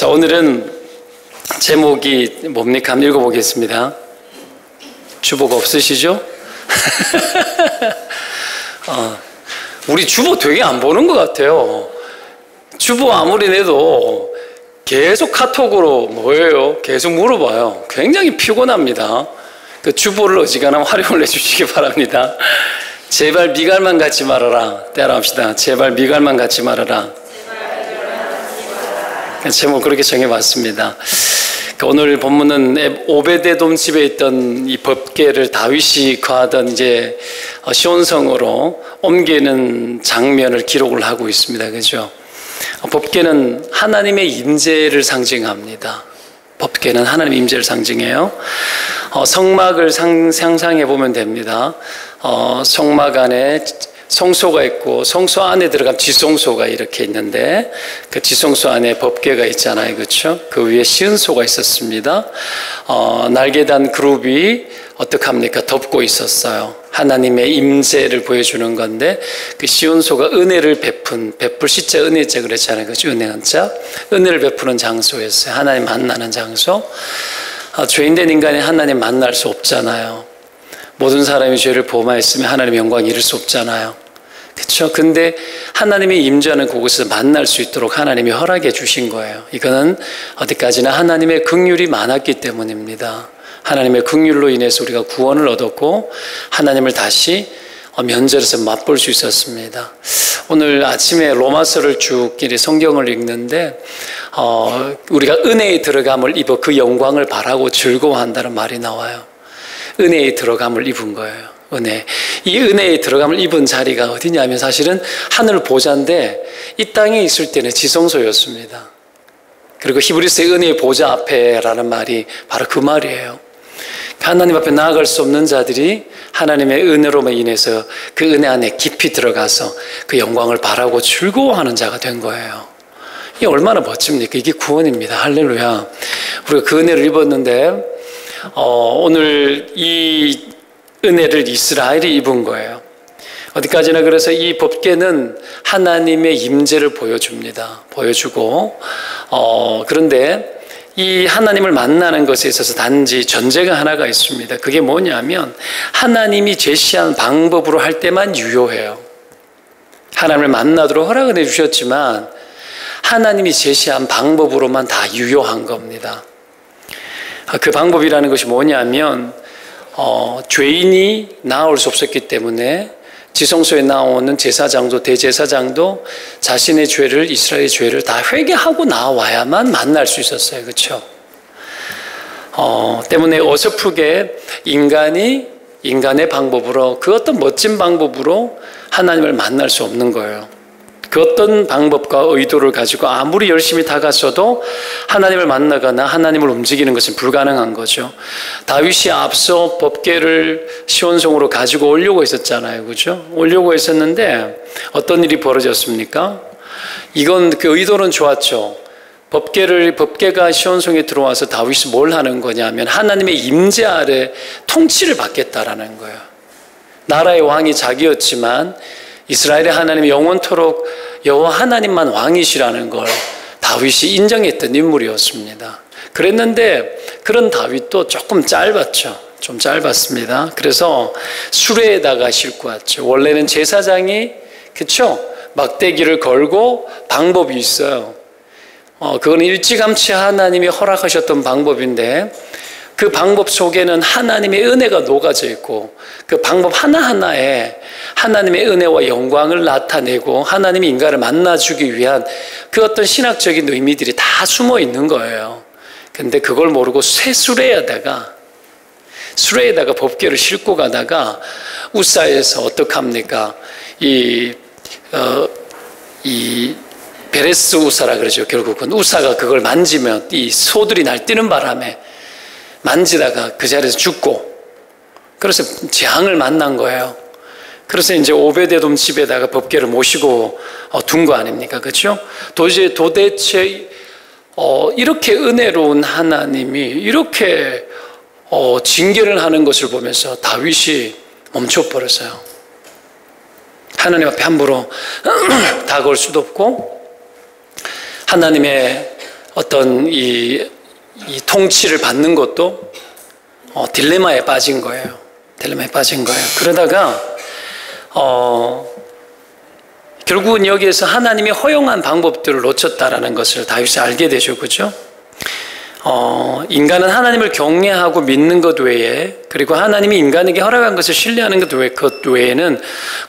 자, 오늘은 제목이 뭡니까? 한번 읽어보겠습니다. 주보가 없으시죠? 우리 주보 되게 안 보는 것 같아요. 주보 아무리 내도 계속 카톡으로 뭐예요? 계속 물어봐요. 굉장히 피곤합니다. 그 주보를 어지간하면 활용을 해주시기 바랍니다. 제발 미갈만 갖지 말아라. 따라합시다. 제발 미갈만 갖지 말아라. 제목 그렇게 정해봤습니다. 오늘 본문은 오베데돔 집에 있던 이 법궤를 다윗이 거하던 이제 시온성으로 옮기는 장면을 기록을 하고 있습니다. 그죠? 법궤는 하나님의 임재를 상징합니다. 법궤는 하나님의 임재를 상징해요. 성막을 상상해 보면 됩니다. 성막 안에 성소가 있고 성소 안에 들어가면 지성소가 이렇게 있는데 그 지성소 안에 법궤가 있잖아요. 그렇죠? 그 위에 시은소가 있었습니다. 날개단 그룹이 어떡합니까? 덮고 있었어요. 하나님의 임재를 보여주는 건데 그 시은소가 은혜를 베풀 시자 은혜자 그랬잖아요. 그렇죠? 은혜 한자 은혜를 베푸는 장소였어요. 하나님 만나는 장소. 죄인된 인간이 하나님 만날 수 없잖아요. 모든 사람이 죄를 범하였으면 하나님의 영광을 이룰 수 없잖아요. 그렇죠? 근데 하나님의 임재하는 그곳에서 만날 수 있도록 하나님이 허락해 주신 거예요. 이거는 어디까지나 하나님의 긍휼이 많았기 때문입니다. 하나님의 긍휼로 인해서 우리가 구원을 얻었고 하나님을 다시 면전에서 맛볼 수 있었습니다. 오늘 아침에 로마서를 쭉 성경을 읽는데 우리가 은혜에 들어감을 입어 그 영광을 바라고 즐거워한다는 말이 나와요. 은혜에 들어감을 입은 거예요. 은혜. 이 은혜에 들어감을 입은 자리가 어디냐면 사실은 하늘 보좌인데 이 땅에 있을 때는 지성소였습니다. 그리고 히브리서의 은혜의 보좌 앞에라는 말이 바로 그 말이에요. 하나님 앞에 나아갈 수 없는 자들이 하나님의 은혜로만 인해서 그 은혜 안에 깊이 들어가서 그 영광을 바라고 즐거워하는 자가 된 거예요. 이게 얼마나 멋집니까? 이게 구원입니다. 할렐루야. 우리가 그 은혜를 입었는데 오늘 이 은혜를 이스라엘이 입은 거예요. 어디까지나 그래서 이 법궤는 하나님의 임재를 보여줍니다. 보여주고 그런데 이 하나님을 만나는 것에 있어서 단지 전제가 하나가 있습니다. 그게 뭐냐면 하나님이 제시한 방법으로 할 때만 유효해요. 하나님을 만나도록 허락을 해주셨지만 하나님이 제시한 방법으로만 다 유효한 겁니다. 그 방법이라는 것이 뭐냐면 죄인이 나올 수 없었기 때문에 지성소에 나오는 제사장도 대제사장도 자신의 죄를 이스라엘의 죄를 다 회개하고 나와야만 만날 수 있었어요. 그렇죠? 때문에 어설프게 인간의 방법으로 그 어떤 멋진 방법으로 하나님을 만날 수 없는 거예요. 그 어떤 방법과 의도를 가지고 아무리 열심히 다가서도 하나님을 만나거나 하나님을 움직이는 것은 불가능한 거죠. 다윗이 앞서 법궤를 시온성으로 가지고 오려고 했었잖아요. 그죠? 오려고 했었는데 어떤 일이 벌어졌습니까? 이건 그 의도는 좋았죠. 법궤가 시온성에 들어와서 다윗이 뭘 하는 거냐면 하나님의 임재 아래 통치를 받겠다라는 거예요. 나라의 왕이 자기였지만 이스라엘의 하나님 영원토록 여호와 하나님만 왕이시라는 걸 다윗이 인정했던 인물이었습니다. 그랬는데 그런 다윗도 조금 짧았죠. 좀 짧았습니다. 그래서 수레에다가 싣고 왔죠. 원래는 제사장이 그쵸? 막대기를 걸고 방법이 있어요. 그건 일찌감치 하나님이 허락하셨던 방법인데 그 방법 속에는 하나님의 은혜가 녹아져 있고 그 방법 하나하나에 하나님의 은혜와 영광을 나타내고 하나님이 인간을 만나주기 위한 그 어떤 신학적인 의미들이 다 숨어 있는 거예요. 근데 그걸 모르고 새 수레에다가 법궤를 싣고 가다가 우사에서 어떡합니까? 이 베레스 우사라 그러죠. 결국은 우사가 그걸 만지면 이 소들이 날뛰는 바람에 만지다가 그 자리에서 죽고 그래서 재앙을 만난 거예요. 그래서 이제 오베데돔 집에다가 법궤를 모시고 둔 거 아닙니까? 그렇죠? 도대체 이렇게 은혜로운 하나님이 이렇게 징계를 하는 것을 보면서 다윗이 멈춰버렸어요. 하나님 앞에 함부로 다가올 수도 없고 하나님의 어떤 이 통치를 받는 것도 딜레마에 빠진 거예요. 딜레마에 빠진 거예요. 그러다가 결국은 여기에서 하나님이 허용한 방법들을 놓쳤다라는 것을 다윗이 알게 되죠. 그죠? 인간은 하나님을 경외하고 믿는 것 외에, 그리고 하나님이 인간에게 허락한 것을 신뢰하는 것 외에는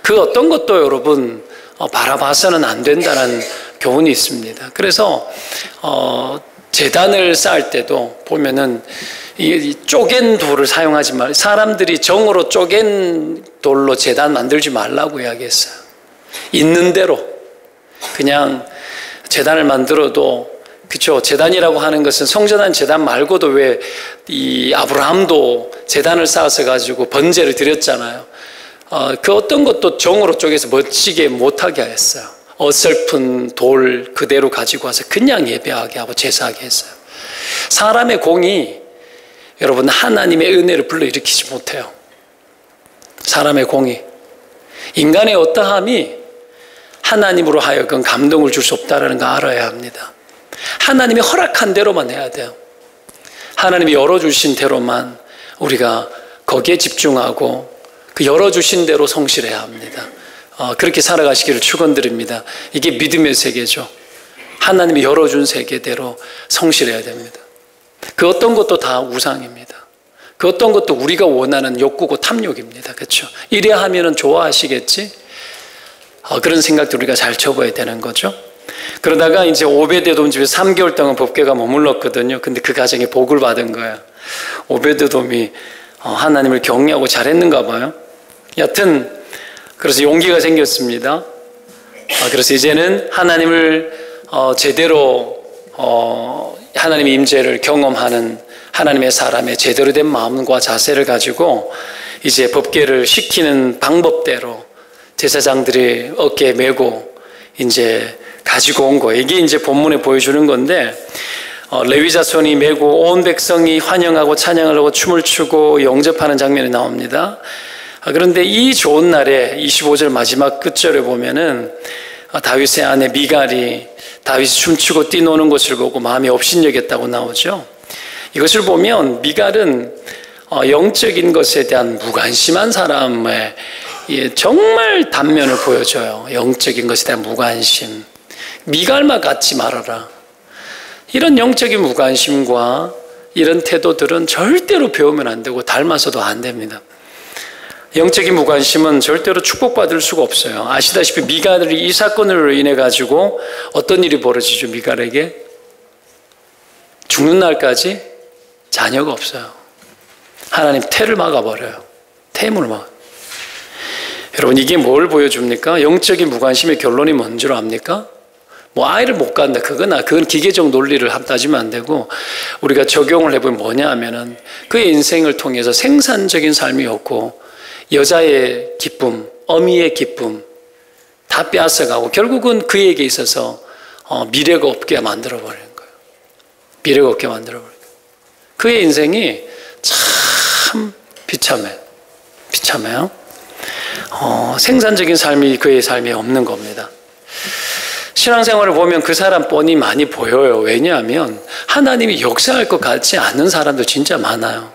그 어떤 것도 여러분 바라봐서는 안 된다는 교훈이 있습니다. 그래서 제단을 쌓을 때도 보면은 이 쪼갠 돌을 사용하지 말, 사람들이 정으로 쪼갠 돌로 제단 만들지 말라고 이야기했어요. 있는 대로 그냥 제단을 만들어도, 그렇죠. 제단이라고 하는 것은 성전한 제단 말고도 왜 이 아브라함도 제단을 쌓아서 가지고 번제를 드렸잖아요. 그 어떤 것도 정으로 쪼개서 멋지게 못하게 했어요. 어설픈 돌 그대로 가지고 와서 그냥 예배하게 하고 제사하게 했어요. 사람의 공이 여러분 하나님의 은혜를 불러일으키지 못해요. 사람의 공이, 인간의 어떠함이 하나님으로 하여금 감동을 줄 수 없다는 거 알아야 합니다. 하나님이 허락한 대로만 해야 돼요. 하나님이 열어주신 대로만 우리가 거기에 집중하고 그 열어주신 대로 성실해야 합니다. 그렇게 살아가시기를 축원드립니다. 이게 믿음의 세계죠. 하나님이 열어준 세계대로 성실해야 됩니다. 그 어떤 것도 다 우상입니다. 그 어떤 것도 우리가 원하는 욕구고 탐욕입니다. 그렇죠? 이래야 하면은 좋아하시겠지? 그런 생각도 우리가 잘 접어야 되는 거죠. 그러다가 이제 오베데돔 집에 3개월 동안 법궤가 머물렀거든요. 근데 그 가정에 복을 받은 거야. 오베데돔이 하나님을 경외하고 잘했는가 봐요. 여튼 그래서 용기가 생겼습니다. 그래서 이제는 하나님을 제대로 하나님의 임재를 경험하는 하나님의 사람의 제대로 된 마음과 자세를 가지고 이제 법궤를 시키는 방법대로 제사장들이 어깨에 메고 이제 가지고 온 거예요. 이게 이제 본문에 보여주는 건데, 레위 자손이 메고 온 백성이 환영하고 찬양을 하고 춤을 추고 영접하는 장면이 나옵니다. 그런데 이 좋은 날에 25절 마지막 끝절에 보면은 다윗의 아내 미갈이 다윗이 춤추고 뛰노는 것을 보고 마음이 업신여겼다고 나오죠. 이것을 보면 미갈은 영적인 것에 대한 무관심한 사람의 정말 단면을 보여줘요. 영적인 것에 대한 무관심. 미갈만 갖지 말아라. 이런 영적인 무관심과 이런 태도들은 절대로 배우면 안 되고 닮아서도 안 됩니다. 영적인 무관심은 절대로 축복받을 수가 없어요. 아시다시피 미갈이 이 사건으로 인해 가지고 어떤 일이 벌어지죠? 미갈에게 죽는 날까지 자녀가 없어요. 하나님 태를 막아버려요. 태문을 막아요. 여러분, 이게 뭘 보여줍니까? 영적인 무관심의 결론이 뭔 줄 압니까? 아이를 못 갖는다. 그건 기계적 논리를 따지면 안 되고, 우리가 적용을 해보면 뭐냐 하면은 그의 인생을 통해서 생산적인 삶이 없고, 여자의 기쁨, 어미의 기쁨 다 빼앗아가고, 결국은 그에게 있어서 미래가 없게 만들어버리는 거예요. 미래가 없게 만들어버리는 거예요. 그의 인생이 참 비참해요. 생산적인 삶이 그의 삶에 없는 겁니다. 신앙생활을 보면 그 사람 뻔히 많이 보여요. 왜냐하면 하나님이 역사할 것 같지 않은 사람도 진짜 많아요.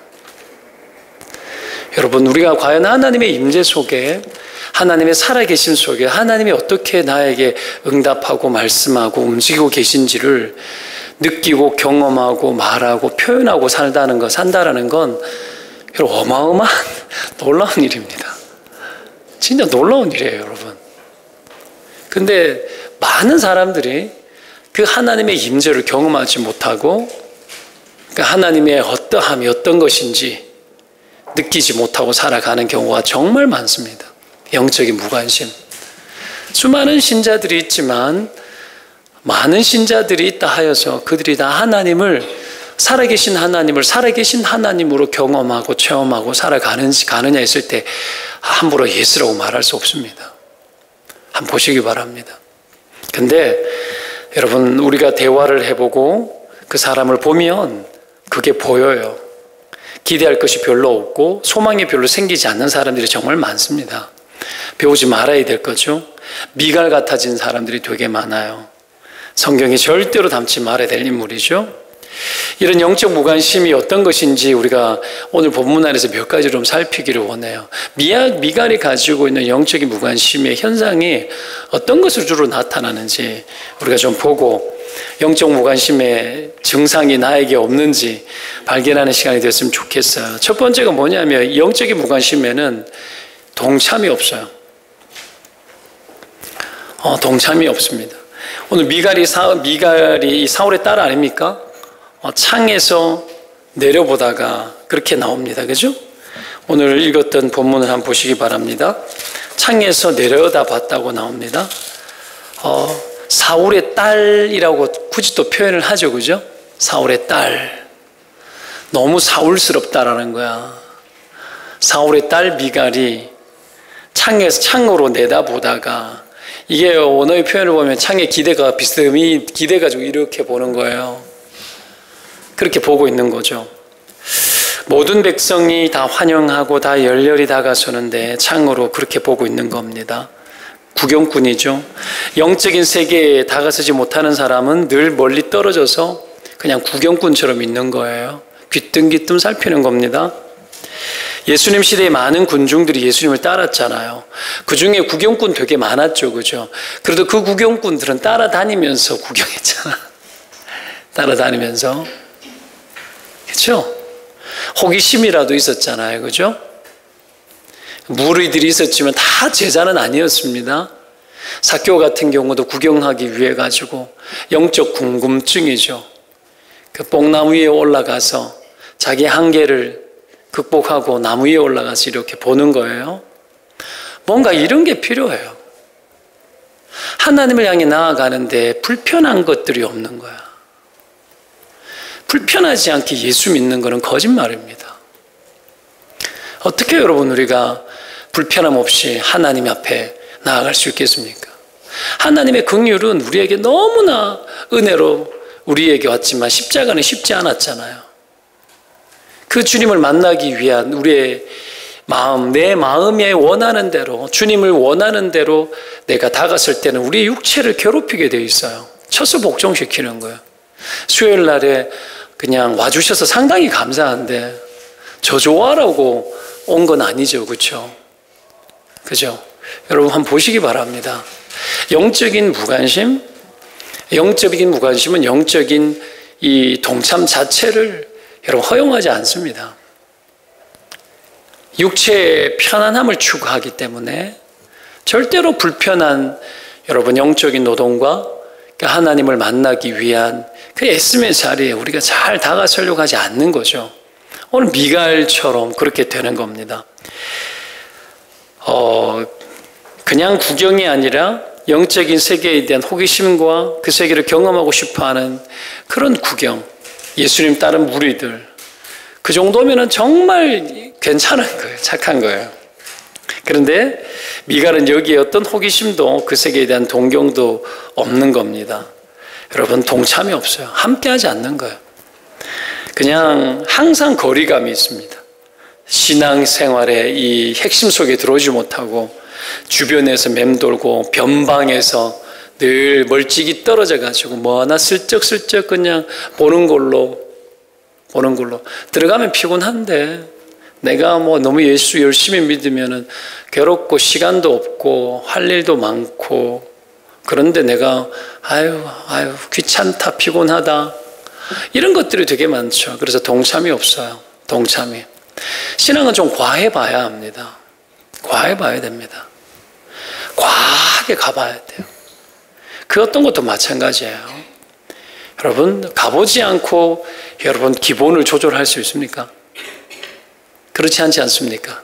여러분, 우리가 과연 하나님의 임재 속에, 하나님의 살아계심 속에 하나님이 어떻게 나에게 응답하고 말씀하고 움직이고 계신지를 느끼고 경험하고 말하고 표현하고 산다라는 건 어마어마한 놀라운 일입니다. 진짜 놀라운 일이에요, 여러분. 근데 많은 사람들이 그 하나님의 임재를 경험하지 못하고 그 하나님의 어떠함이 어떤 것인지 느끼지 못하고 살아가는 경우가 정말 많습니다. 영적인 무관심. 수많은 신자들이 있지만 많은 신자들이 있다 하여서 그들이 다 살아계신 하나님으로 경험하고 체험하고 살아가느냐 했을 때 함부로 예수라고 말할 수 없습니다. 한번 보시기 바랍니다. 근데 여러분, 우리가 대화를 해보고 그 사람을 보면 그게 보여요. 기대할 것이 별로 없고 소망이 별로 생기지 않는 사람들이 정말 많습니다. 배우지 말아야 될 거죠. 미갈 같아진 사람들이 되게 많아요. 성경이 절대로 담지 말아야 될 인물이죠. 이런 영적 무관심이 어떤 것인지 우리가 오늘 본문 안에서 몇 가지로 좀 살피기를 원해요. 미갈이 가지고 있는 영적인 무관심의 현상이 어떤 것으로 주로 나타나는지 우리가 좀 보고 영적 무관심의 증상이 나에게 없는지 발견하는 시간이 됐으면 좋겠어요. 첫 번째가 뭐냐면 영적인 무관심에는 동참이 없어요. 동참이 없습니다. 오늘 미갈이 사울의 딸 아닙니까? 창에서 내려보다가 그렇게 나옵니다. 그죠? 오늘 읽었던 본문을 한번 보시기 바랍니다. 창에서 내려다 봤다고 나옵니다. 사울의 딸이라고 굳이 또 표현을 하죠. 그죠? 사울의 딸. 너무 사울스럽다라는 거야. 사울의 딸 미갈이 창으로 내다보다가, 이게 언어의 표현을 보면 창의 기대가 비스듬히 기대가지고 이렇게 보는 거예요. 그렇게 보고 있는 거죠. 모든 백성이 다 환영하고 다 열렬히 다가서는데 창으로 그렇게 보고 있는 겁니다. 구경꾼이죠. 영적인 세계에 다가서지 못하는 사람은 늘 멀리 떨어져서 그냥 구경꾼처럼 있는 거예요. 귀뜸귀뜸 살피는 겁니다. 예수님 시대에 많은 군중들이 예수님을 따랐잖아요. 그 중에 구경꾼 되게 많았죠. 그죠? 그래도 그 구경꾼들은 따라다니면서 구경했잖아. 따라다니면서. 그렇죠? 호기심이라도 있었잖아요. 그죠? 무리들이 있었지만 다 제자는 아니었습니다. 삭개오 같은 경우도 구경하기 위해 가지고 영적 궁금증이죠. 그 뽕나무 위에 올라가서 자기 한계를 극복하고 나무 위에 올라가서 이렇게 보는 거예요. 뭔가 이런 게 필요해요. 하나님을 향해 나아가는데 불편한 것들이 없는 거야. 불편하지 않게 예수 믿는 것은 거짓말입니다. 어떻게 여러분 우리가 불편함 없이 하나님 앞에 나아갈 수 있겠습니까? 하나님의 긍휼은 우리에게 너무나 은혜로 우리에게 왔지만 십자가는 쉽지 않았잖아요. 그 주님을 만나기 위한 우리의 마음, 내 마음에 원하는 대로, 주님을 원하는 대로 내가 다가설 때는 우리의 육체를 괴롭히게 되어 있어요. 쳐서 복종시키는 거예요. 수요일 날에 그냥 와주셔서 상당히 감사한데 저 좋아라고 온 건 아니죠. 그렇죠? 그죠? 여러분 한번 보시기 바랍니다. 영적인 무관심은 영적인 이 동참 자체를 여러분 허용하지 않습니다. 육체의 편안함을 추구하기 때문에 절대로 불편한 여러분 영적인 노동과 하나님을 만나기 위한 그 애씀의 자리에 우리가 잘 다가서려고 하지 않는 거죠. 오늘 미갈처럼 그렇게 되는 겁니다. 그냥 구경이 아니라 영적인 세계에 대한 호기심과 그 세계를 경험하고 싶어하는 그런 구경. 예수님 따른 무리들. 그 정도면은 정말 괜찮은 거예요. 착한 거예요. 그런데 미갈은 여기에 어떤 호기심도 그 세계에 대한 동경도 없는 겁니다. 여러분 동참이 없어요. 함께하지 않는 거예요. 그냥 항상 거리감이 있습니다. 신앙생활의 이 핵심 속에 들어오지 못하고 주변에서 맴돌고 변방에서 늘 멀찍이 떨어져 가지고 뭐 하나 슬쩍슬쩍 그냥 보는 걸로 들어가면 피곤한데 내가 뭐 너무 예수 열심히 믿으면은 괴롭고 시간도 없고 할 일도 많고 그런데 내가 아유 귀찮다 피곤하다 이런 것들이 되게 많죠. 그래서 동참이 없어요. 동참이. 신앙은 좀 과해봐야 합니다. 과해봐야 됩니다. 과하게 가봐야 돼요. 그 어떤 것도 마찬가지예요. 여러분 가보지 않고 여러분 기본을 조절할 수 있습니까? 그렇지 않지 않습니까?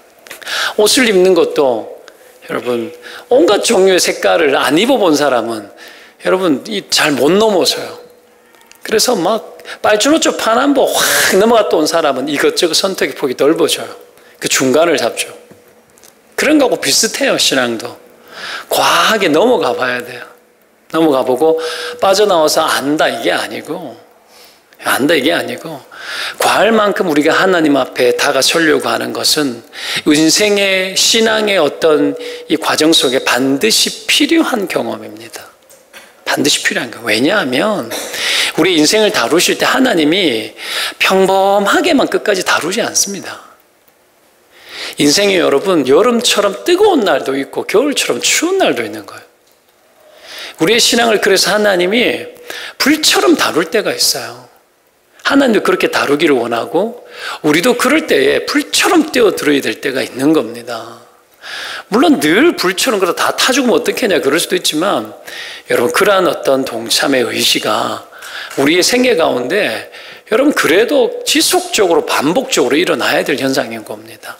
옷을 입는 것도 여러분 온갖 종류의 색깔을 안 입어본 사람은 여러분 잘 못 넘어서요. 그래서 막 빨주노초 파남보 확 넘어갔다 온 사람은 이것저것 선택의 폭이 넓어져요. 그 중간을 잡죠. 그런 거하고 비슷해요. 신앙도 과하게 넘어가 봐야 돼요. 넘어가 보고 빠져나와서 안다 이게 아니고 과할 만큼 우리가 하나님 앞에 다가서려고 하는 것은 인생의 신앙의 어떤 이 과정 속에 반드시 필요한 경험입니다. 반드시 필요한 거예요. 왜냐하면 우리 인생을 다루실 때 하나님이 평범하게만 끝까지 다루지 않습니다. 인생이 여러분 여름처럼 뜨거운 날도 있고 겨울처럼 추운 날도 있는 거예요. 우리의 신앙을 그래서 하나님이 불처럼 다룰 때가 있어요. 하나님도 그렇게 다루기를 원하고 우리도 그럴 때에 불처럼 뛰어들어야 될 때가 있는 겁니다. 물론 늘 불처럼 그러다 다 타 죽으면 어떻겠냐 그럴 수도 있지만 여러분 그러한 어떤 동참의 의지가 우리의 생애 가운데 여러분 그래도 지속적으로 반복적으로 일어나야 될 현상인 겁니다.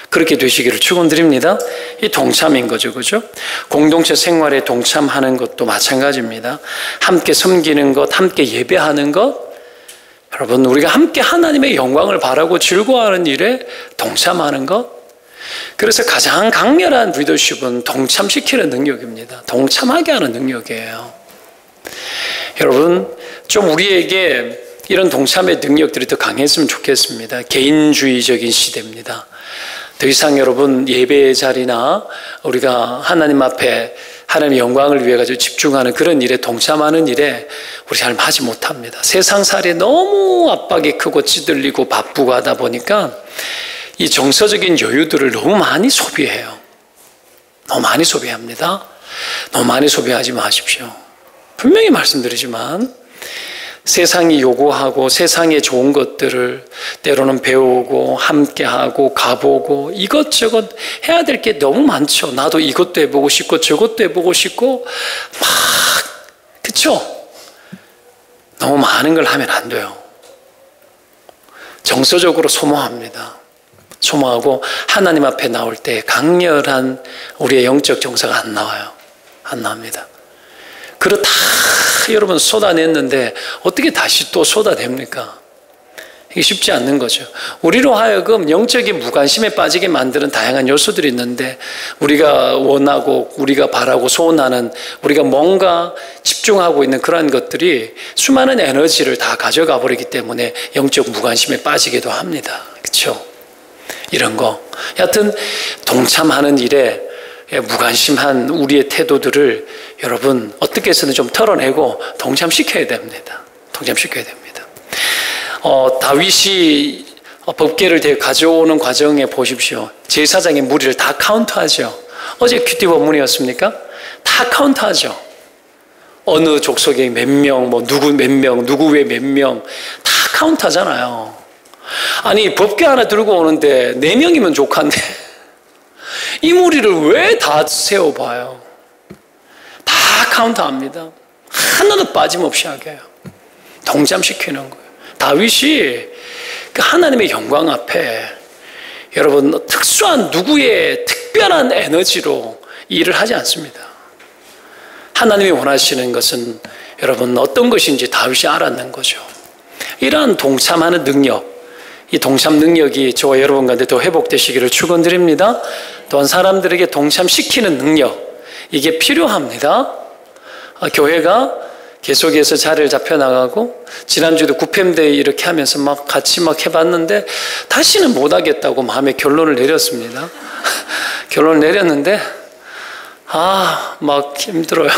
그렇게 되시기를 축원드립니다. 이 동참인 거죠, 그죠? 공동체 생활에 동참하는 것도 마찬가지입니다. 함께 섬기는 것, 함께 예배하는 것, 여러분 우리가 함께 하나님의 영광을 바라고 즐거워하는 일에 동참하는 것. 그래서 가장 강렬한 리더십은 동참시키는 능력입니다. 동참하게 하는 능력이에요. 여러분 좀 우리에게 이런 동참의 능력들이 더 강했으면 좋겠습니다. 개인주의적인 시대입니다. 더 이상 여러분 예배의 자리나 우리가 하나님 앞에 하나님의 영광을 위해 가지고 집중하는 그런 일에 동참하는 일에 우리 잘 하지 못합니다. 세상살이에 너무 압박이 크고 찌들리고 바쁘고 하다 보니까 이 정서적인 여유들을 너무 많이 소비해요. 너무 많이 소비합니다. 너무 많이 소비하지 마십시오. 분명히 말씀드리지만 세상이 요구하고 세상에 좋은 것들을 때로는 배우고 함께하고 가보고 이것저것 해야 될 게 너무 많죠. 나도 이것도 해보고 싶고 저것도 해보고 싶고 막 그쵸? 너무 많은 걸 하면 안 돼요. 정서적으로 소모합니다. 소모하고 하나님 앞에 나올 때 강렬한 우리의 영적 정서가 안 나와요. 안 나옵니다. 그렇다 여러분 쏟아냈는데 어떻게 다시 또 쏟아냅니까? 이게 쉽지 않는 거죠. 우리로 하여금 영적인 무관심에 빠지게 만드는 다양한 요소들이 있는데 우리가 원하고 우리가 바라고 소원하는 우리가 뭔가 집중하고 있는 그러한 것들이 수많은 에너지를 다 가져가 버리기 때문에 영적 무관심에 빠지기도 합니다. 그렇죠? 이런 거. 여하튼 동참하는 일에 무관심한 우리의 태도들을 여러분 어떻게 해서는 좀 털어내고 동참시켜야 됩니다. 동참시켜야 됩니다. 다윗이 법궤를 가져오는 과정에 보십시오. 제사장의 무리를 다 카운트하죠. 어제 큐티 본문이었습니까? 다 카운트하죠. 어느 족속에 몇 명, 뭐 누구 몇 명, 누구 외 몇 명 다 카운트하잖아요. 아니 법궤 하나 들고 오는데 4명이면 족한데 이 무리를 왜 다 세워봐요? 다 카운트합니다. 하나도 빠짐없이 하게 해요. 동참시키는 거예요. 다윗이 그 하나님의 영광 앞에 여러분 특수한 누구의 특별한 에너지로 일을 하지 않습니다. 하나님이 원하시는 것은 여러분 어떤 것인지 다윗이 알았는 거죠. 이러한 동참하는 능력, 이 동참 능력이 저와 여러분 가운데 더 회복되시기를 축원드립니다. 또한 사람들에게 동참시키는 능력, 이게 필요합니다. 교회가 계속해서 자리를 잡혀나가고 지난주에도 구팸데이 이렇게 하면서 막 같이 막 해봤는데 다시는 못하겠다고 마음에 결론을 내렸습니다. 결론을 내렸는데 막 힘들어요.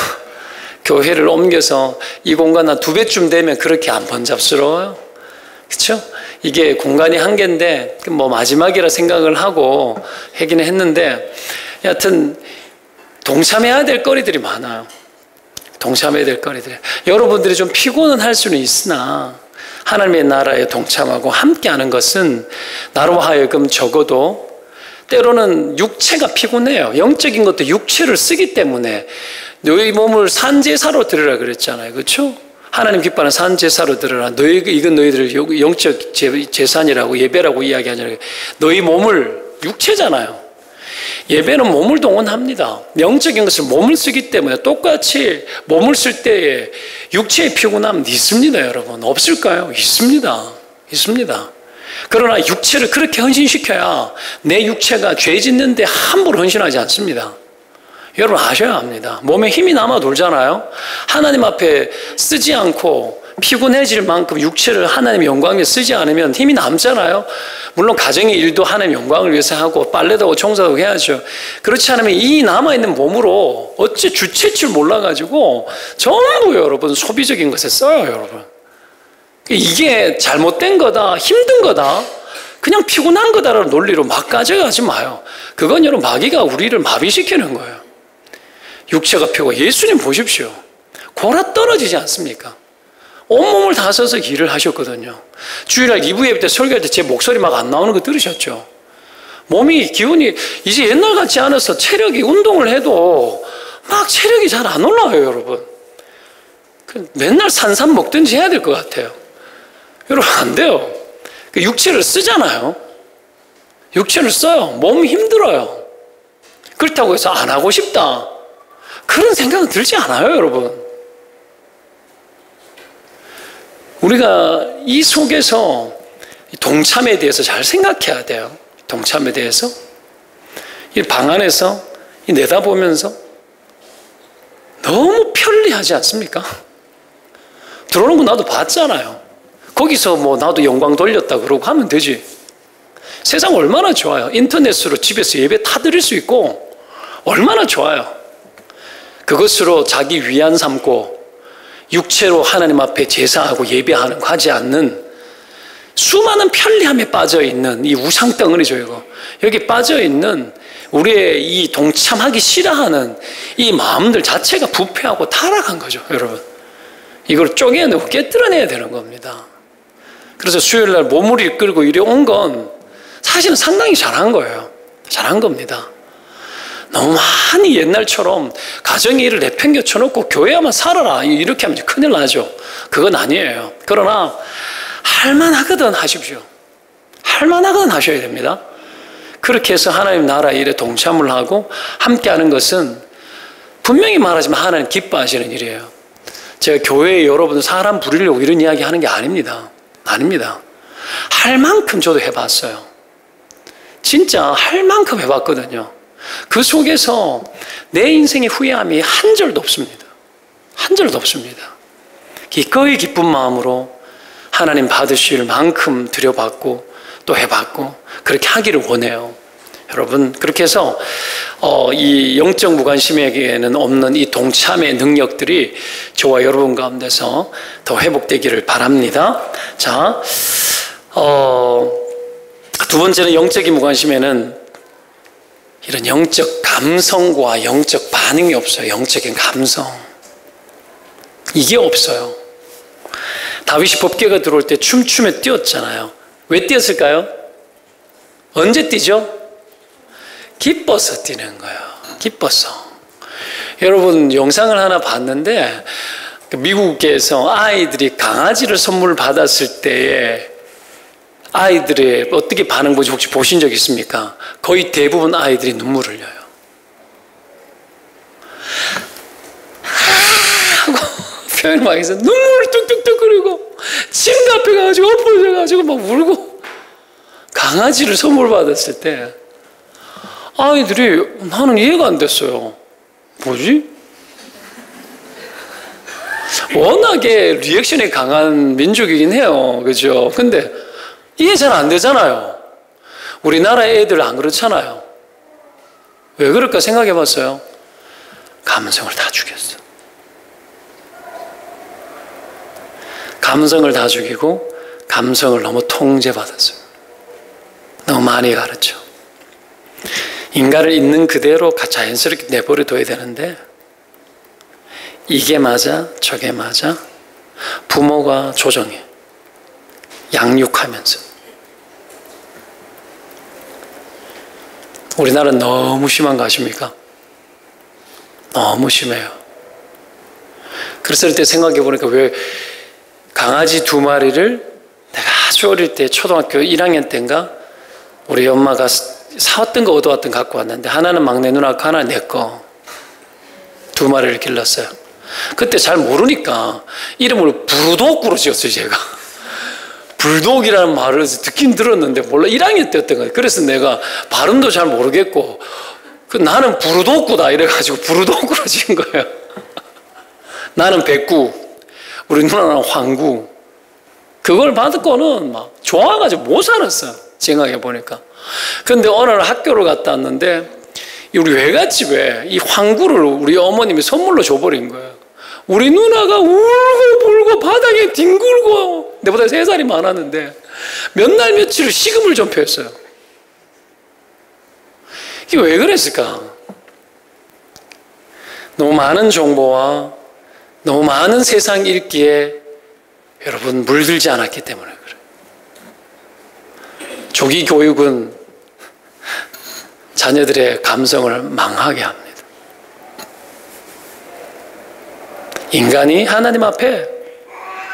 교회를 옮겨서 이 공간 한 2배쯤 되면 그렇게 안 번잡스러워요. 그렇죠? 이게 공간이 한 개인데 뭐 마지막이라 생각을 하고 하긴 했는데 여하튼 동참해야 될 거리들이 많아요. 동참해야 될 거리들. 여러분들이 좀 피곤은 할 수는 있으나 하나님의 나라에 동참하고 함께하는 것은 나로 하여금 적어도 때로는 육체가 피곤해요. 영적인 것도 육체를 쓰기 때문에 너희 몸을 산제사로 드리라 그랬잖아요. 그렇죠? 하나님 기뻐하는 산제사로 드리라. 이건 너희들 영적 재산이라고 예배라고 이야기하지 않아요. 너희 몸을 육체잖아요. 예배는 몸을 동원합니다. 영적인 것을 몸을 쓰기 때문에 똑같이 몸을 쓸 때에 육체의 피곤함은 있습니다. 여러분 없을까요? 있습니다. 있습니다. 그러나 육체를 그렇게 헌신시켜야 내 육체가 죄 짓는데 함부로 헌신하지 않습니다. 여러분 아셔야 합니다. 몸에 힘이 남아 돌잖아요. 하나님 앞에 쓰지 않고 피곤해질 만큼 육체를 하나님의 영광에 쓰지 않으면 힘이 남잖아요. 물론 가정의 일도 하나님의 영광을 위해서 하고 빨래도 하고 청소도 해야죠. 그렇지 않으면 이 남아있는 몸으로 어째 주체일 줄 몰라가지고 전부 여러분 소비적인 것에 써요, 여러분. 이게 잘못된 거다, 힘든 거다, 그냥 피곤한 거다라는 논리로 막 가져가지 마요. 그건 여러분 마귀가 우리를 마비시키는 거예요. 육체가 피고 예수님 보십시오. 골아 떨어지지 않습니까? 온몸을 다 써서 일을 하셨거든요. 주일날 2부 예배 때 설교할 때 제 목소리 막 안 나오는 거 들으셨죠? 몸이 기운이 이제 옛날 같지 않아서 체력이 운동을 해도 막 체력이 잘 안 올라와요, 여러분. 맨날 산삼 먹든지 해야 될 것 같아요. 여러분 안 돼요. 육체를 쓰잖아요. 육체를 써요. 몸 힘들어요. 그렇다고 해서 안 하고 싶다, 그런 생각은 들지 않아요, 여러분. 우리가 이 속에서 동참에 대해서 잘 생각해야 돼요. 동참에 대해서. 이 방 안에서 내다보면서 너무 편리하지 않습니까? 들어오는 거 나도 봤잖아요. 거기서 뭐 나도 영광 돌렸다 그러고 하면 되지. 세상 얼마나 좋아요. 인터넷으로 집에서 예배 다 드릴 수 있고 얼마나 좋아요. 그것으로 자기 위안 삼고 육체로 하나님 앞에 제사하고 예배하는 거 하지 않는 수많은 편리함에 빠져있는 이 우상덩어리죠, 이거. 여기 빠져있는 우리의 이 동참하기 싫어하는 이 마음들 자체가 부패하고 타락한 거죠, 여러분. 이걸 쪼개내고 깨뜨려내야 되는 겁니다. 그래서 수요일날 몸을 이끌고 이리 온 건 사실은 상당히 잘한 거예요. 잘한 겁니다. 너무 많이 옛날처럼 가정의 일을 내팽겨 쳐놓고 교회야만 살아라 이렇게 하면 큰일 나죠. 그건 아니에요. 그러나 할만하거든 하십시오. 할만하거든 하셔야 됩니다. 그렇게 해서 하나님 나라 일에 동참을 하고 함께하는 것은 분명히 말하지만 하나님 기뻐하시는 일이에요. 제가 교회에 여러분 사람 부리려고 이런 이야기 하는 게 아닙니다. 아닙니다. 할 만큼 저도 해봤어요. 진짜 할 만큼 해봤거든요. 그 속에서 내 인생의 후회함이 한 절도 없습니다. 한 절도 없습니다. 기꺼이 기쁜 마음으로 하나님 받으실 만큼 드려봤고 또 해봤고 그렇게 하기를 원해요. 여러분, 그렇게 해서 이 영적 무관심에게는 없는 이 동참의 능력들이 저와 여러분 가운데서 더 회복되기를 바랍니다. 자, 두 번째는 영적인 무관심에는 이런 영적 감성과 영적 반응이 없어요. 영적인 감성. 이게 없어요. 다윗이 법궤가 들어올 때 춤추며 뛰었잖아요. 왜 뛰었을까요? 언제 뛰죠? 기뻐서 뛰는 거예요. 기뻐서. 여러분, 영상을 하나 봤는데 미국에서 아이들이 강아지를 선물 받았을 때에 아이들의 어떻게 반응 보지 혹시 보신 적 있습니까? 거의 대부분 아이들이 눈물을 흘려요. 하고 표현을 막 해서 눈물을 뚝뚝뚝 흐르고 침대 앞에 가가지고 엎어져가지고 막 울고. 강아지를 선물 받았을 때 아이들이 나는 이해가 안 됐어요. 뭐지? 워낙에 리액션이 강한 민족이긴 해요. 그죠? 근데 이해 잘 안 되잖아요. 우리나라의 애들 안 그렇잖아요. 왜 그럴까 생각해 봤어요? 감성을 다 죽였어. 감성을 다 죽이고 감성을 너무 통제받았어요. 너무 많이 가르쳐. 인간을 있는 그대로 자연스럽게 내버려둬야 되는데 이게 맞아 저게 맞아 부모가 조정해. 양육하면서. 우리나라는 너무 심한 거 아십니까? 너무 심해요. 그랬을 때 생각해 보니까 왜 강아지 2마리를 내가 아주 어릴 때 초등학교 1학년 때인가 우리 엄마가 사왔던 거 얻어왔던 거 갖고 왔는데 하나는 막내 누나 거 하나는 내 거 2마리를 길렀어요. 그때 잘 모르니까 이름을 부르독으로 지었어요. 제가 불독이라는 말을 듣긴 들었는데 몰라 1학년 때였던 거예요. 그래서 내가 발음도 잘 모르겠고 나는 부르독구다 이래가지고 부르독으로 지은 거예요. 나는 백구, 우리 누나는 황구. 그걸 받고는 막 좋아가지고 못 살았어요. 생각해 보니까. 근데 어느 날 학교를 갔다 왔는데 우리 외갓집에 이 황구를 우리 어머님이 선물로 줘버린 거예요. 우리 누나가 울고 불고 바닥에 뒹굴고, 내보다 3살이 많았는데 몇 날 며칠 식음을 좀 폈어요. 이게 왜 그랬을까? 너무 많은 정보와 너무 많은 세상 읽기에 여러분 물들지 않았기 때문에 그래요. 조기 교육은 자녀들의 감성을 망하게 합니다. 인간이 하나님 앞에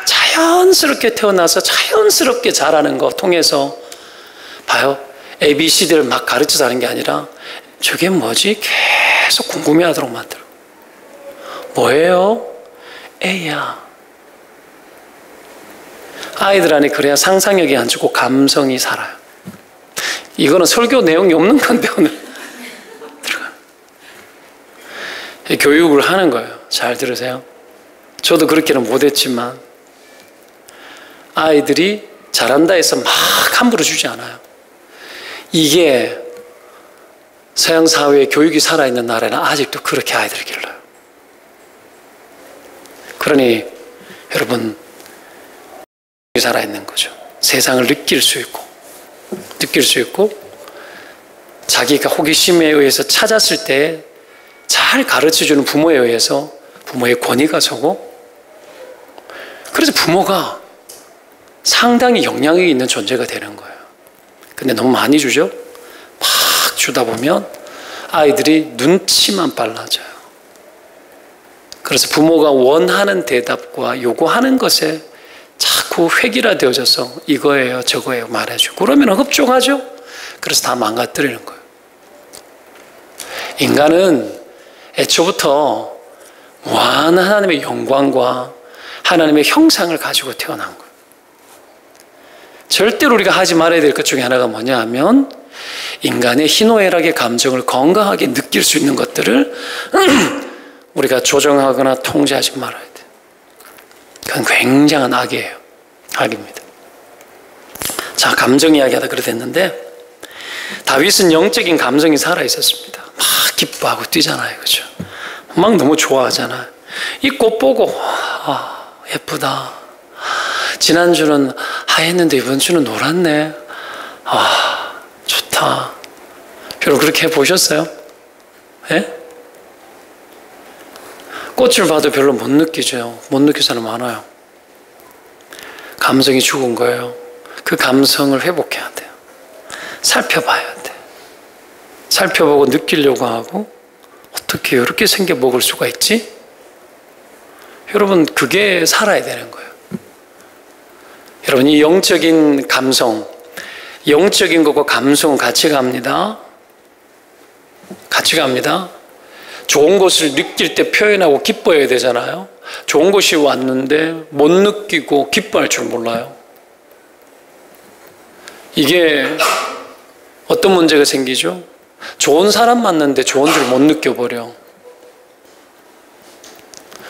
자연스럽게 태어나서 자연스럽게 자라는 거 통해서 봐요. ABCD를 막 가르쳐서 하는 게 아니라 저게 뭐지? 계속 궁금해하도록 만들고. 뭐예요? A야. 아이들 안에 그래야 상상력이 안 죽고 감성이 살아요. 이거는 설교 내용이 없는 건데 오늘 들어가. 교육을 하는 거예요. 잘 들으세요. 저도 그렇게는 못했지만 아이들이 잘한다 해서 막 함부로 주지 않아요. 이게 서양 사회의 교육이 살아있는 나라에는 아직도 그렇게 아이들을 길러요. 그러니 여러분 살아있는 거죠. 세상을 느낄 수 있고 자기가 호기심에 의해서 찾았을 때 잘 가르쳐주는 부모에 의해서 부모의 권위가 서고, 그래서 부모가 상당히 영향력이 있는 존재가 되는 거예요. 근데 너무 많이 주죠? 막 주다 보면 아이들이 눈치만 빨라져요. 그래서 부모가 원하는 대답과 요구하는 것에 자꾸 획일화되어져서 이거예요 저거예요 말해주고 그러면 흡족하죠? 그래서 다 망가뜨리는 거예요. 인간은 애초부터 무한한 하나님의 영광과 하나님의 형상을 가지고 태어난 거예요. 절대로 우리가 하지 말아야 될 것 중에 하나가 뭐냐 하면 인간의 희노애락의 감정을 건강하게 느낄 수 있는 것들을 우리가 조정하거나 통제하지 말아야 돼요. 그건 굉장한 악이에요. 악입니다. 자, 감정 이야기하다 그랬는데 다윗은 영적인 감정이 살아있었습니다. 막 기뻐하고 뛰잖아요. 그죠? 막 너무 좋아하잖아요. 이 꽃 보고 예쁘다. 지난주는 하였는데 이번 주는 노랗네. 좋다. 여러분 그렇게 해보셨어요? 예? 꽃을 봐도 별로 못 느끼죠. 못 느낄 사람 많아요. 감성이 죽은 거예요. 그 감성을 회복해야 돼요. 살펴봐야 돼. 살펴보고 느끼려고 하고 어떻게 이렇게 생겨 먹을 수가 있지? 여러분 그게 살아야 되는 거예요. 여러분 이 영적인 감성, 영적인 것과 감성은 같이 갑니다. 같이 갑니다. 좋은 것을 느낄 때 표현하고 기뻐해야 되잖아요. 좋은 것이 왔는데 못 느끼고 기뻐할 줄 몰라요. 이게 어떤 문제가 생기죠? 좋은 사람 만났는데 좋은 줄 못 느껴버려.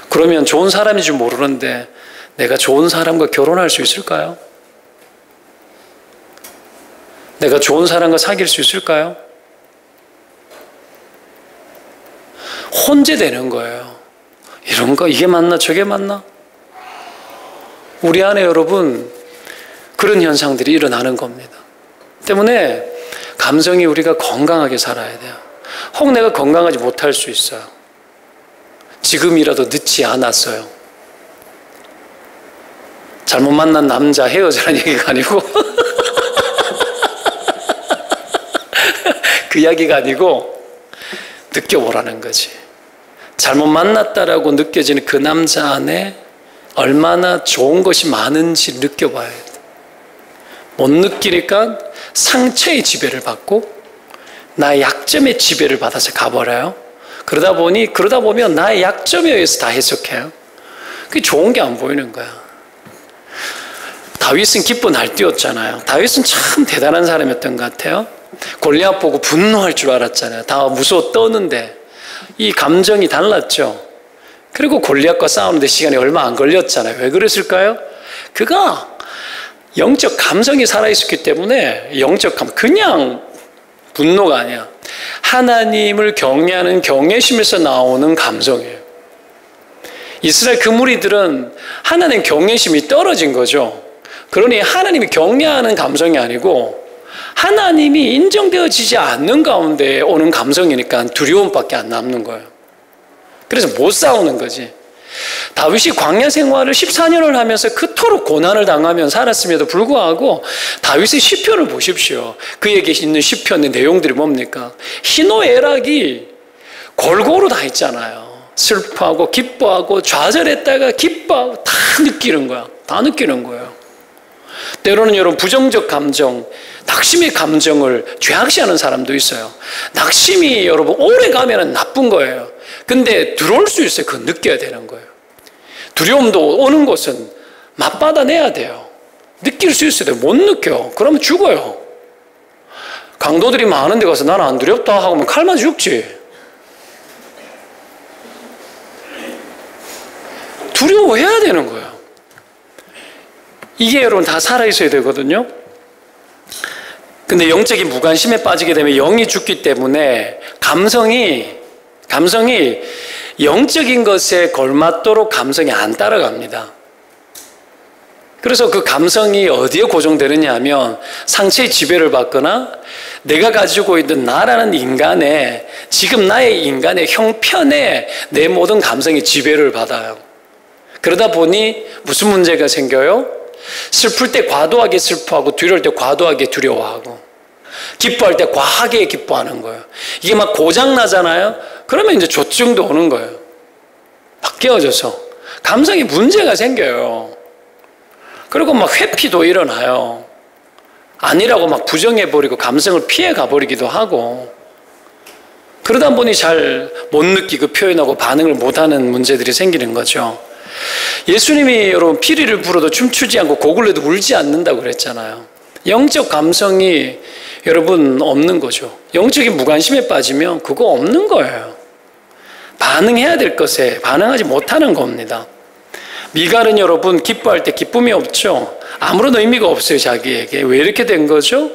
그러면 좋은 사람인 줄 모르는데 내가 좋은 사람과 결혼할 수 있을까요? 내가 좋은 사람과 사귈 수 있을까요? 혼재되는 거예요. 이런 거 이게 맞나 저게 맞나? 우리 안에 여러분 그런 현상들이 일어나는 겁니다. 때문에 감성이 우리가 건강하게 살아야 돼요. 혹 내가 건강하지 못할 수 있어요. 지금이라도 늦지 않았어요. 잘못 만난 남자 헤어지라는 얘기가 아니고 그 이야기가 아니고 느껴보라는 거지. 잘못 만났다라고 느껴지는 그 남자 안에 얼마나 좋은 것이 많은지 느껴봐야 돼. 못 느끼니까 상처의 지배를 받고 나의 약점의 지배를 받아서 가버려요. 그러다 보면 나의 약점에 의해서 다 해석해요. 그게 좋은 게 안 보이는 거야. 다윗은 기뻐 날뛰었잖아요. 다윗은 참 대단한 사람이었던 것 같아요. 골리앗 보고 분노할 줄 알았잖아요. 다 무서워 떠는데 이 감정이 달랐죠. 그리고 골리앗과 싸우는데 시간이 얼마 안 걸렸잖아요. 왜 그랬을까요? 그가 영적 감성이 살아있었기 때문에 그냥 분노가 아니야. 하나님을 경외하는 경외심에서 나오는 감성이에요. 이스라엘 그 무리들은 하나님 경외심이 떨어진 거죠. 그러니 하나님이 경외하는 감성이 아니고 하나님이 인정되어지지 않는 가운데 오는 감성이니까 두려움밖에 안 남는 거예요. 그래서 못 싸우는 거지. 다윗이 광야 생활을 14년을 하면서 그토록 고난을 당하며 살았음에도 불구하고 다윗의 시편을 보십시오. 그에게 있는 시편의 내용들이 뭡니까? 희노애락이 골고루 다 있잖아요. 슬퍼하고 기뻐하고 좌절했다가 기뻐하고 다 느끼는 거야. 다 느끼는 거예요. 때로는 여러분 부정적 감정, 낙심의 감정을 죄악시하는 사람도 있어요. 낙심이 여러분 오래 가면 나쁜 거예요. 근데 들어올 수 있어요. 그거 느껴야 되는 거예요. 두려움도 오는 것은 맞받아내야 돼요. 느낄 수 있어야 돼요. 못 느껴. 그러면 죽어요. 강도들이 많은 데 가서 나는 안 두렵다 하면 칼 맞아 죽지. 두려워해야 되는 거예요. 이게 여러분 다 살아있어야 되거든요. 근데 영적인 무관심에 빠지게 되면 영이 죽기 때문에 감성이 영적인 것에 걸맞도록 감성이 안 따라갑니다. 그래서 그 감성이 어디에 고정되느냐 하면 상체의 지배를 받거나 내가 가지고 있는 나라는 인간의 지금 나의 인간의 형편에 내 모든 감성이 지배를 받아요. 그러다 보니 무슨 문제가 생겨요? 슬플 때 과도하게 슬퍼하고 두려울 때 과도하게 두려워하고 기뻐할 때 과하게 기뻐하는 거예요. 이게 막 고장나잖아요. 그러면 이제 조증도 오는 거예요. 막 깨어져서 감성에 문제가 생겨요. 그리고 막 회피도 일어나요. 아니라고 막 부정해버리고 감성을 피해 가버리기도 하고 그러다 보니 잘 못 느끼고 표현하고 반응을 못하는 문제들이 생기는 거죠. 예수님이 여러분 피리를 불어도 춤추지 않고 곡을 내도 울지 않는다고 그랬잖아요. 영적 감성이 여러분 없는 거죠. 영적인 무관심에 빠지면 그거 없는 거예요. 반응해야 될 것에 반응하지 못하는 겁니다. 미갈은 여러분 기뻐할 때 기쁨이 없죠. 아무런 의미가 없어요. 자기에게. 왜 이렇게 된 거죠?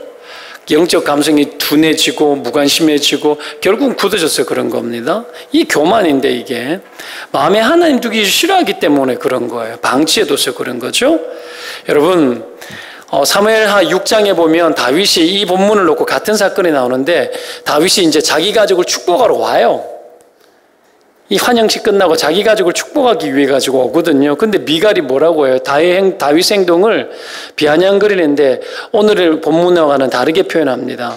영적 감성이 둔해지고 무관심해지고 결국은 굳어져서 그런 겁니다. 이 교만인데 이게 마음에 하나님 두기 싫어하기 때문에 그런 거예요. 방치해둬서 그런 거죠. 여러분 사무엘하 6장에 보면 다윗이 이 본문을 놓고 같은 사건이 나오는데 다윗이 이제 자기 가족을 축복하러 와요. 이 환영식 끝나고 자기 가족을 축복하기 위해 가지고 오거든요. 근데 미갈이 뭐라고 해요? 다윗 행동을 비아냥거리는데 오늘의 본문과는 다르게 표현합니다.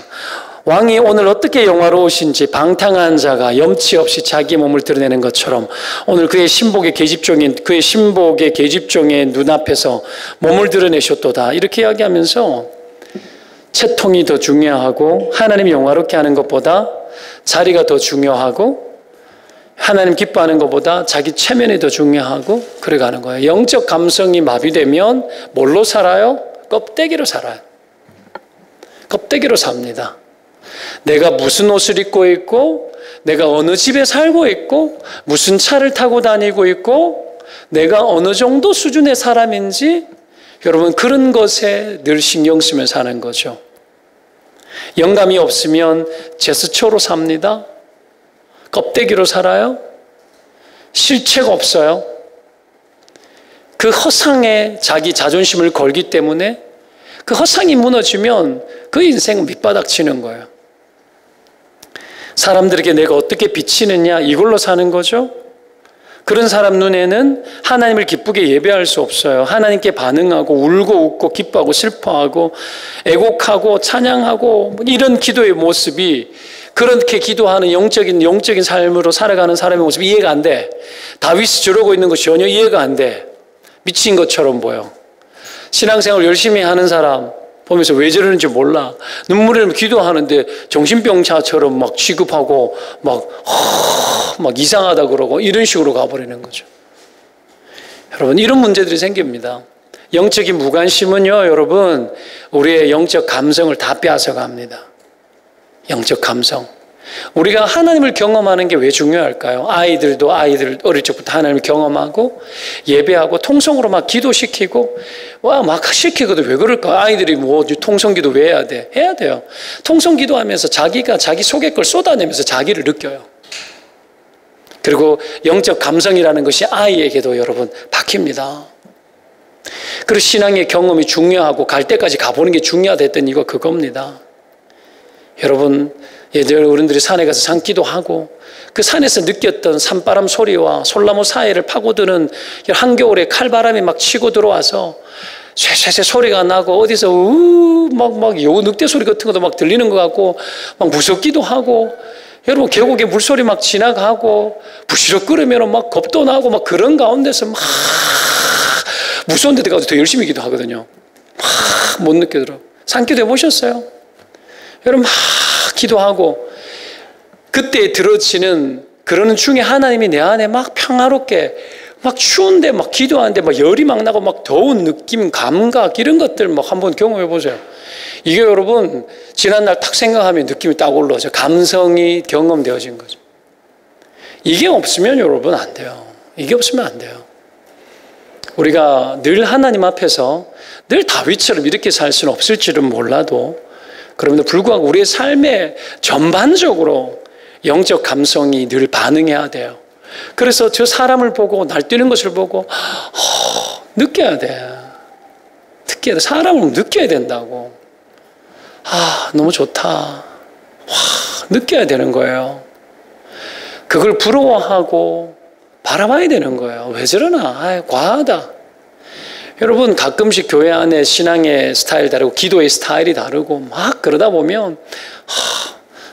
왕이 오늘 어떻게 영화로우신지 방탕한 자가 염치 없이 자기 몸을 드러내는 것처럼 오늘 그의 신복의 계집종의 눈앞에서 몸을 드러내셨도다. 이렇게 이야기하면서 채통이 더 중요하고 하나님 영화롭게 하는 것보다 자리가 더 중요하고 하나님 기뻐하는 것보다 자기 체면이 더 중요하고 그래가는 거예요. 영적 감성이 마비되면 뭘로 살아요? 껍데기로 살아요. 껍데기로 삽니다. 내가 무슨 옷을 입고 있고 내가 어느 집에 살고 있고 무슨 차를 타고 다니고 있고 내가 어느 정도 수준의 사람인지 여러분 그런 것에 늘 신경 쓰며 사는 거죠. 영감이 없으면 제스처로 삽니다. 껍데기로 살아요. 실체가 없어요. 그 허상에 자기 자존심을 걸기 때문에 그 허상이 무너지면 그 인생은 밑바닥 치는 거예요. 사람들에게 내가 어떻게 비치느냐 이걸로 사는 거죠. 그런 사람 눈에는 하나님을 기쁘게 예배할 수 없어요. 하나님께 반응하고 울고 웃고 기뻐하고 슬퍼하고 애곡하고 찬양하고 이런 기도의 모습이 그렇게 기도하는 영적인 삶으로 살아가는 사람의 모습이 이해가 안 돼. 다윗이 저러고 있는 것이 전혀 이해가 안 돼. 미친 것처럼 보여. 신앙생활 열심히 하는 사람 보면서 왜 저러는지 몰라. 눈물을 기도하는데 정신병자처럼 막 취급하고 막 이상하다 그러고 이런 식으로 가버리는 거죠. 여러분 이런 문제들이 생깁니다. 영적인 무관심은요 여러분 우리의 영적 감성을 다 빼앗아 갑니다. 영적 감성. 우리가 하나님을 경험하는 게 왜 중요할까요? 아이들도 어릴 적부터 하나님을 경험하고 예배하고 통성으로 막 기도시키고 막 시키거든. 왜 그럴까? 아이들이 뭐 통성기도 왜 해야 돼? 해야 돼요. 통성기도하면서 자기가 자기 속의 걸 쏟아내면서 자기를 느껴요. 그리고 영적 감성이라는 것이 아이에게도 여러분 박힙니다. 그리고 신앙의 경험이 중요하고 갈 때까지 가보는 게 중요하다 했던 이거 그겁니다. 여러분 예전에 어른들이 산에 가서 산기도 하고 그 산에서 느꼈던 산바람 소리와 솔나무 사이를 파고드는 한겨울에 칼바람이 막 치고 들어와서 쇠쇠쇠 소리가 나고 어디서 막 요 늑대 소리 같은 것도 막 들리는 것 같고 막 무섭기도 하고 여러분 계곡에 물소리 막 지나가고 부시럭 끓으면 막 겁도 나고 막 그런 가운데서 막 무서운 데 가서 더 열심히 기도하거든요. 막 못 느껴들어. 산기도 해보셨어요? 여러분 막 기도하고 그때 들어지는 그러는 중에 하나님이 내 안에 막 평화롭게 막 추운데 막 기도하는데 막 열이 막 나고 막 더운 느낌, 감각 이런 것들 막 한번 경험해 보세요. 이게 여러분 지난날 딱 생각하면 느낌이 딱 올라오죠. 감성이 경험되어진 거죠. 이게 없으면 여러분 안 돼요. 이게 없으면 안 돼요. 우리가 늘 하나님 앞에서 늘 다윗처럼 이렇게 살 수는 없을지는 몰라도 그럼에도 불구하고 우리의 삶에 전반적으로 영적 감성이 늘 반응해야 돼요. 그래서 저 사람을 보고 날뛰는 것을 보고 느껴야 돼. 느껴야 돼. 사람을 느껴야 된다고. 너무 좋다. 느껴야 되는 거예요. 그걸 부러워하고 바라봐야 되는 거예요. 왜 저러나? 과하다. 여러분 가끔씩 교회 안에 신앙의 스타일 다르고 기도의 스타일이 다르고 막 그러다 보면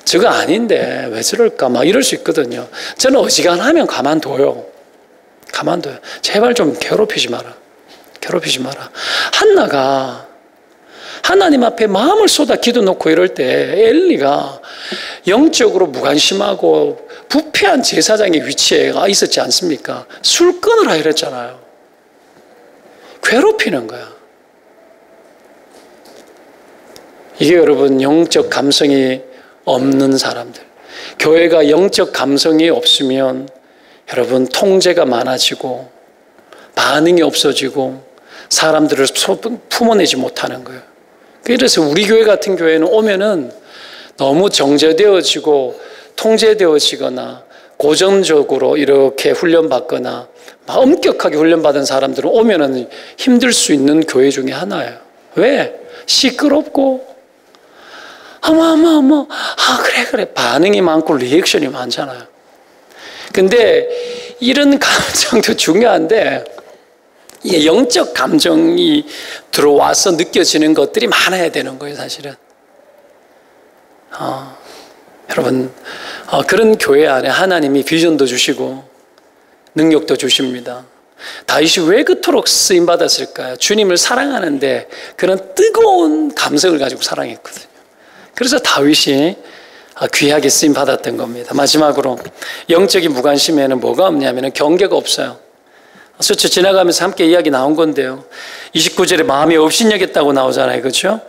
저거 아닌데 왜 저럴까 막 이럴 수 있거든요. 저는 어지간하면 가만둬요. 제발 좀 괴롭히지 마라. 한나가 하나님 앞에 마음을 쏟아 기도 놓고 이럴 때 엘리가 영적으로 무관심하고 부패한 제사장의 위치에 있었지 않습니까? 술 끊으라 이랬잖아요. 괴롭히는 거야. 이게 여러분 영적 감성이 없는 사람들. 교회가 영적 감성이 없으면 여러분 통제가 많아지고 반응이 없어지고 사람들을 품어내지 못하는 거예요. 그래서 우리 교회 같은 교회는 오면은 너무 정제되어지고 통제되어지거나 고정적으로 이렇게 훈련받거나 엄격하게 훈련받은 사람들은 오면은 힘들 수 있는 교회 중에 하나예요. 왜? 시끄럽고 그래 반응이 많고 리액션이 많잖아요. 근데 이런 감정도 중요한데 이게 영적 감정이 들어와서 느껴지는 것들이 많아야 되는 거예요, 사실은. 여러분 그런 교회 안에 하나님이 비전도 주시고 능력도 주십니다. 다윗이 왜 그토록 쓰임받았을까요? 주님을 사랑하는데 그런 뜨거운 감성을 가지고 사랑했거든요. 그래서 다윗이 귀하게 쓰임받았던 겁니다. 마지막으로 영적인 무관심에는 뭐가 없냐면 경계가 없어요. 스쳐 지나가면서 함께 이야기 나온 건데요. 29절에 마음이 업신여겼다고 나오잖아요. 그렇죠?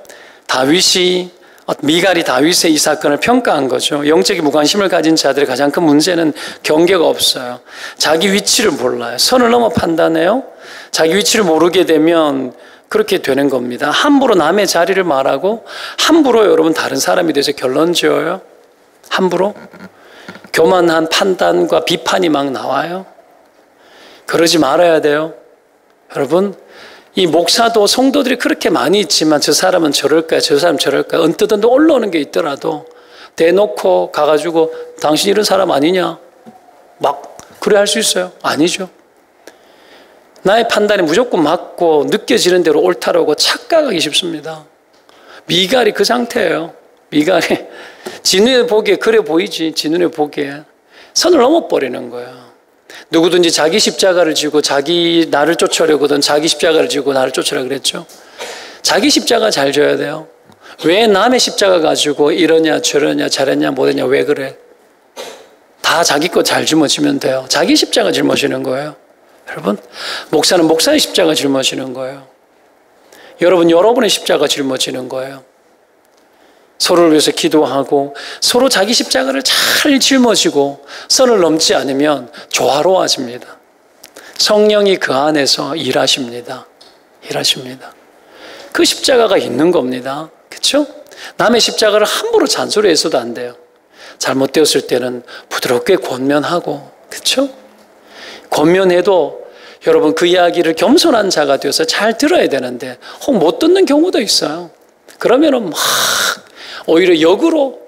미갈이 다윗의 이 사건을 평가한 거죠. 영적인 무관심을 가진 자들의 가장 큰 문제는 경계가 없어요. 자기 위치를 몰라요. 선을 넘어 판단해요. 자기 위치를 모르게 되면 그렇게 되는 겁니다. 함부로 남의 자리를 말하고 함부로 여러분 다른 사람에 대해서 결론 지어요. 함부로 교만한 판단과 비판이 막 나와요. 그러지 말아야 돼요. 여러분 이 목사도 성도들이 그렇게 많이 있지만 저 사람은 저럴까 저 사람 저럴까 언뜻 올라오는 게 있더라도 대놓고 가가지고 당신 이런 사람 아니냐 막 그래 할 수 있어요? 아니죠. 나의 판단이 무조건 맞고 느껴지는 대로 옳다라고 착각하기 쉽습니다. 미갈이 그 상태예요. 미갈이 지 눈에 보기에 그래 보이지. 지 눈에 보기에 선을 넘어버리는 거예요. 누구든지 자기 십자가를 지고 자기 나를 쫓아려거든 자기 십자가를 지고 나를 쫓으라 그랬죠. 자기 십자가 잘 져야 돼요. 왜 남의 십자가 가지고 이러냐 저러냐 잘했냐 못했냐 왜 그래? 다 자기 거 잘 짊어지면 돼요. 자기 십자가 짊어지는 거예요. 여러분 목사는 목사의 십자가 짊어지는 거예요. 여러분의 십자가 짊어지는 거예요. 서로를 위해서 기도하고 서로 자기 십자가를 잘 짊어지고 선을 넘지 않으면 조화로워집니다. 성령이 그 안에서 일하십니다. 그 십자가가 있는 겁니다. 그렇죠? 남의 십자가를 함부로 잔소리해서도 안 돼요. 잘못되었을 때는 부드럽게 권면하고, 그렇죠? 권면해도 여러분 그 이야기를 겸손한 자가 되어서 잘 들어야 되는데 혹 못 듣는 경우도 있어요. 그러면은 막 오히려 역으로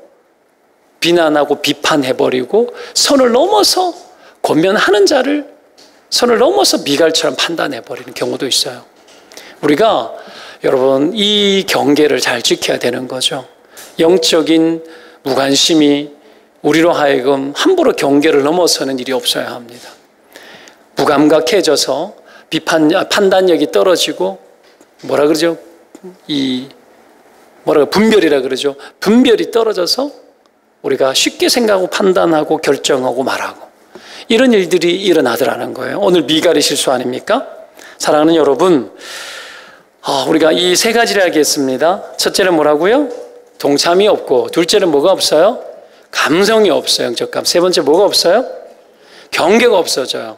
비난하고 비판해버리고 선을 넘어서 권면하는 자를 선을 넘어서 미갈처럼 판단해버리는 경우도 있어요. 우리가 여러분 이 경계를 잘 지켜야 되는 거죠. 영적인 무관심이 우리로 하여금 함부로 경계를 넘어서는 일이 없어야 합니다. 무감각해져서 판단력이 떨어지고 뭐라 그러죠? 분별이라 그러죠. 분별이 떨어져서 우리가 쉽게 생각하고 판단하고 결정하고 말하고 이런 일들이 일어나더라는 거예요. 오늘 미갈의 실수 아닙니까? 사랑하는 여러분, 우리가 이 세 가지를 하겠습니다. 첫째는 뭐라고요? 동참이 없고, 둘째는 뭐가 없어요? 감성이 없어요. 영적 감. 세 번째 뭐가 없어요? 경계가 없어져요.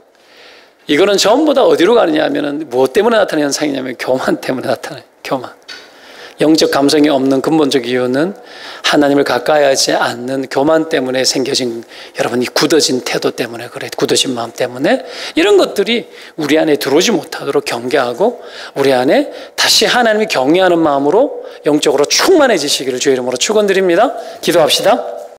이거는 전부 다 어디로 가느냐 하면은 무엇 때문에 나타나는 현상이냐면 교만 때문에 나타나요. 교만. 영적 감성이 없는 근본적 이유는 하나님을 가까이 하지 않는 교만 때문에 생겨진 여러분 이 굳어진 태도 때문에 그래. 굳어진 마음 때문에 이런 것들이 우리 안에 들어오지 못하도록 경계하고 우리 안에 다시 하나님을 경외하는 마음으로 영적으로 충만해지시기를 주의 이름으로 축원드립니다. 기도합시다.